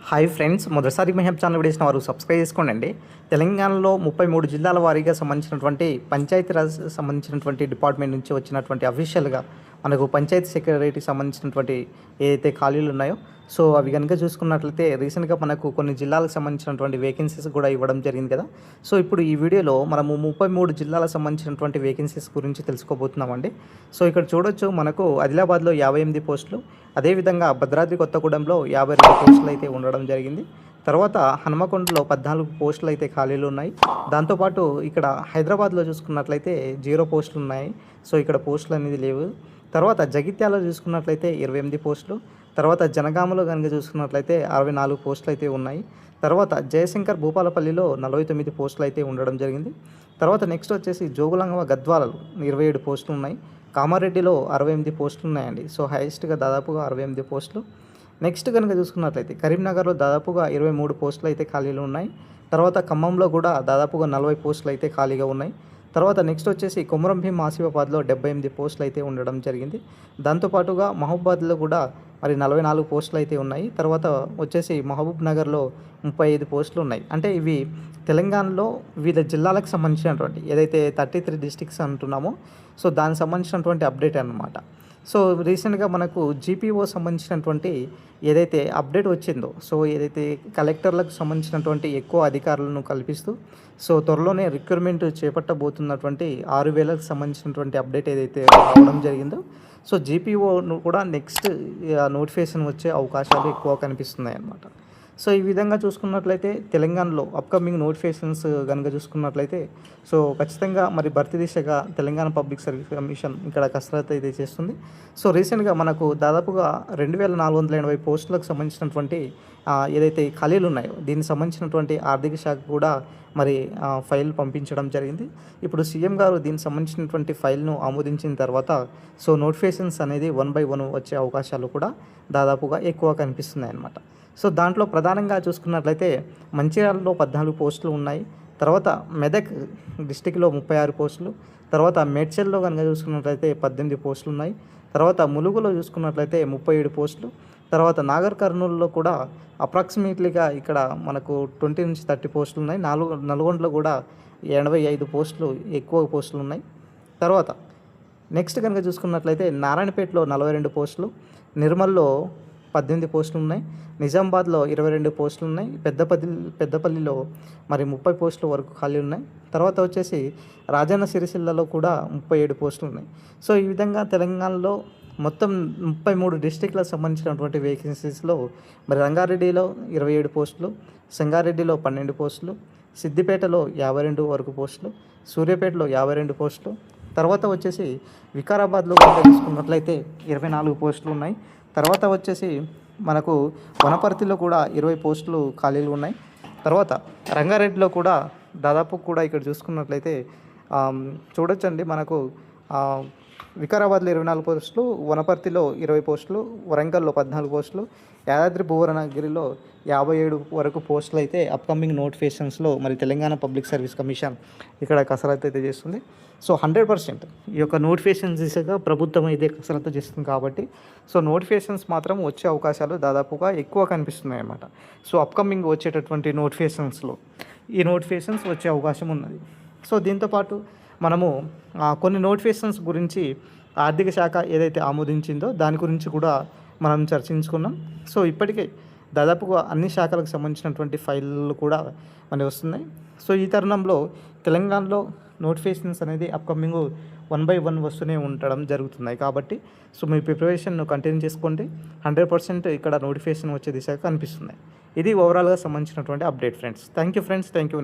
Hi friends, మొదటిసారి మహబ్ channel వీడియోస్ని వారు సబ్స్క్రైబ్ చేసుకోండి. తెలంగాణలో 33 జిల్లాల వారీగా సంబంధించినటువంటి పంచాయతీరాజ్ సంబంధించినటువంటి డిపార్ట్మెంట్ నుంచి వచ్చినటువంటి అఫీషియల్గా మనకు పంచాయతీ సెక్రటరీకి సంబంధించినటువంటి ఏదైతే ఖాళీలు ఉన్నాయో సో అవి కనుక చూసుకున్నట్లయితే రీసెంట్గా మనకు కొన్ని జిల్లాలకు సంబంధించినటువంటి వేకెన్సీస్ కూడా ఇవ్వడం జరిగింది కదా. సో ఇప్పుడు ఈ వీడియోలో మనము 33 జిల్లాలకు సంబంధించినటువంటి వేకెన్సీస్ గురించి తెలుసుకోబోతున్నామండి. సో ఇక్కడ చూడొచ్చు, మనకు ఆదిలాబాద్లో 58 పోస్టులు, అదేవిధంగా భద్రాద్రి కొత్తగూడెంలో 52 పోస్టులు అయితే ఉండడం జరిగింది. తర్వాత హనుమకొండలో 14 పోస్టులు అయితే ఖాళీలు ఉన్నాయి. దాంతోపాటు ఇక్కడ హైదరాబాద్లో చూసుకున్నట్లయితే 0 పోస్టులు ఉన్నాయి. సో ఇక్కడ పోస్టులు అనేది లేవు. తర్వాత జగిత్యాలలో చూసుకున్నట్లయితే 28 పోస్టులు, తర్వాత జనగామలో కనుక చూసుకున్నట్లయితే 64 పోస్టులు అయితే ఉన్నాయి. తర్వాత జయశంకర్ భూపాలపల్లిలో 49 పోస్టులు అయితే ఉండడం జరిగింది. తర్వాత నెక్స్ట్ వచ్చేసి జోగులాంగ గద్వాలలో 27 పోస్టులు ఉన్నాయి. కామారెడ్డిలో 68 పోస్టులు ఉన్నాయండి. సో హైయెస్ట్గా దాదాపుగా 68 పోస్టులు. నెక్స్ట్ కనుక చూసుకున్నట్లయితే కరీంనగర్లో దాదాపుగా 23 పోస్టులు అయితే ఖాళీలు ఉన్నాయి. తర్వాత ఖమ్మంలో కూడా దాదాపుగా 40 పోస్టులు అయితే ఖాళీగా ఉన్నాయి. తర్వాత నెక్స్ట్ వచ్చేసి కొమరంభీం ఆసిఫాబాద్లో 78 పోస్టులు అయితే ఉండడం జరిగింది. దాంతోపాటుగా మహబూబాద్లో కూడా మరి 44 పోస్టులు అయితే ఉన్నాయి. తర్వాత వచ్చేసి మహబూబ్ నగర్లో 35 పోస్టులు ఉన్నాయి. అంటే ఇవి తెలంగాణలో వివిధ జిల్లాలకు సంబంధించినటువంటి ఏదైతే 33 డిస్ట్రిక్ట్స్ అంటున్నామో సో దానికి సంబంధించినటువంటి అప్డేట్ అన్నమాట. సో రీసెంట్గా మనకు జీపీఓ సంబంధించినటువంటి ఏదైతే అప్డేట్ వచ్చిందో సో ఏదైతే కలెక్టర్లకు సంబంధించినటువంటి ఎక్కువ అధికారులను కల్పిస్తూ సో త్వరలోనే రిక్రూట్మెంట్ చేపట్టబోతున్నటువంటి 6,000కు సంబంధించినటువంటి అప్డేట్ ఏదైతే రావడం జరిగిందో సో జీపీఓను కూడా నెక్స్ట్ నోటిఫికేషన్ వచ్చే అవకాశాలు ఎక్కువ కనిపిస్తున్నాయి అన్నమాట. సో ఈ విధంగా చూసుకున్నట్లయితే తెలంగాణలో అప్కమింగ్ నోటిఫికేషన్స్ కనుక చూసుకున్నట్లయితే సో ఖచ్చితంగా మరి భర్తీ దిశగా తెలంగాణ పబ్లిక్ సర్వీస్ కమిషన్ ఇక్కడ కసరత్తు అయితే చేస్తుంది. సో రీసెంట్గా మనకు దాదాపుగా 2,480 పోస్టులకు సంబంధించినటువంటి ఏదైతే ఖాళీలు ఉన్నాయో దీనికి సంబంధించినటువంటి ఆర్థిక శాఖ కూడా మరి ఫైల్ పంపించడం జరిగింది. ఇప్పుడు సీఎం గారు దీనికి సంబంధించినటువంటి ఫైల్ను ఆమోదించిన తర్వాత సో నోటిఫికేషన్స్ అనేది 1 by 1 వచ్చే అవకాశాలు కూడా దాదాపుగా ఎక్కువ కనిపిస్తున్నాయి అన్నమాట. సో దాంట్లో ప్రధానంగా చూసుకున్నట్లయితే మంచిర్యాలలో 14 పోస్టులు ఉన్నాయి. తర్వాత మెదక్ డిస్టిక్లో 36 పోస్టులు, తర్వాత మేడ్చల్లో కనుక చూసుకున్నట్లయితే 18 పోస్టులు ఉన్నాయి. తర్వాత ములుగులో చూసుకున్నట్లయితే 37 పోస్టులు, తర్వాత నాగర్ కర్నూలులో కూడా అప్రాక్సిమేట్లీగా ఇక్కడ మనకు 20 నుంచి 30 పోస్టులు ఉన్నాయి. నల్గొండలో కూడా 85 పోస్టులు ఎక్కువ పోస్టులు ఉన్నాయి. తర్వాత నెక్స్ట్ కనుక చూసుకున్నట్లయితే నారాయణపేటలో 42 పోస్టులు, నిర్మల్లో 18 పోస్టులు ఉన్నాయి, నిజామాబాద్లో 22 పోస్టులు ఉన్నాయి, పెద్దపల్లిలో మరి 30 పోస్టుల వరకు ఖాళీ ఉన్నాయి. తర్వాత వచ్చేసి రాజన్న సిరిసిల్లలో కూడా 37 పోస్టులు ఉన్నాయి. సో ఈ విధంగా తెలంగాణలో మొత్తం 33 డిస్ట్రిక్ట్లకు సంబంధించినటువంటి వేకెన్సీస్లో మరి రంగారెడ్డిలో 27 పోస్టులు, సంగారెడ్డిలో 12 పోస్టులు, సిద్దిపేటలో 52 వరకు పోస్టులు, సూర్యాపేటలో 52 పోస్టులు, తర్వాత వచ్చేసి వికారాబాద్లో కనుక తీసుకున్నట్లయితే 24 పోస్టులు ఉన్నాయి. తర్వాత వచ్చేసి మనకు వనపర్తిలో కూడా 20 పోస్టులు ఖాళీలు ఉన్నాయి. తర్వాత రంగారెడ్డిలో కూడా దాదాపు కూడా ఇక్కడ చూసుకున్నట్లయితే చూడొచ్చండి, మనకు వికారాబాద్లో 24 పోస్టులు, వనపర్తిలో 20 పోస్టులు, వరంగల్లో 14 పోస్టులు, యాదాద్రి భువనగిరిలో 57 వరకు పోస్టులు అయితే అప్కమింగ్ నోటిఫికేషన్స్లో మరి తెలంగాణ పబ్లిక్ సర్వీస్ కమిషన్ ఇక్కడ కసరత్తు అయితే చేస్తుంది. సో 100% ఈ యొక్క నోటిఫికేషన్స్ దిశగా ప్రభుత్వం అయితే కసరత్తు చేస్తుంది కాబట్టి సో నోటిఫికేషన్స్ మాత్రం వచ్చే అవకాశాలు దాదాపుగా ఎక్కువ కనిపిస్తున్నాయి అన్నమాట. సో అప్కమింగ్ వచ్చేటటువంటి నోటిఫికేషన్స్లో ఈ నోటిఫికేషన్స్ వచ్చే అవకాశం ఉన్నది. సో దీంతోపాటు మనము కొన్ని నోటిఫికేషన్స్ గురించి ఆర్థిక శాఖ ఏదైతే ఆమోదించిందో దాని గురించి కూడా మనం చర్చించుకున్నాం. సో ఇప్పటికే దాదాపుగా అన్ని శాఖలకు సంబంధించినటువంటి ఫైళ్ళు కూడా మనకి వస్తున్నాయి. సో ఈ తరుణంలో తెలంగాణలో నోటిఫికేషన్స్ అనేది అప్కమింగ్ 1 by 1 వస్తూనే ఉండడం జరుగుతున్నాయి కాబట్టి సో మీ ప్రిపరేషన్ను కంటిన్యూ చేసుకోండి. 100% ఇక్కడ నోటిఫికేషన్ వచ్చే దిశగా కనిపిస్తున్నాయి. ఇది ఓవరాల్గా సంబంధించినటువంటి update friends. Thank you friends, thank you.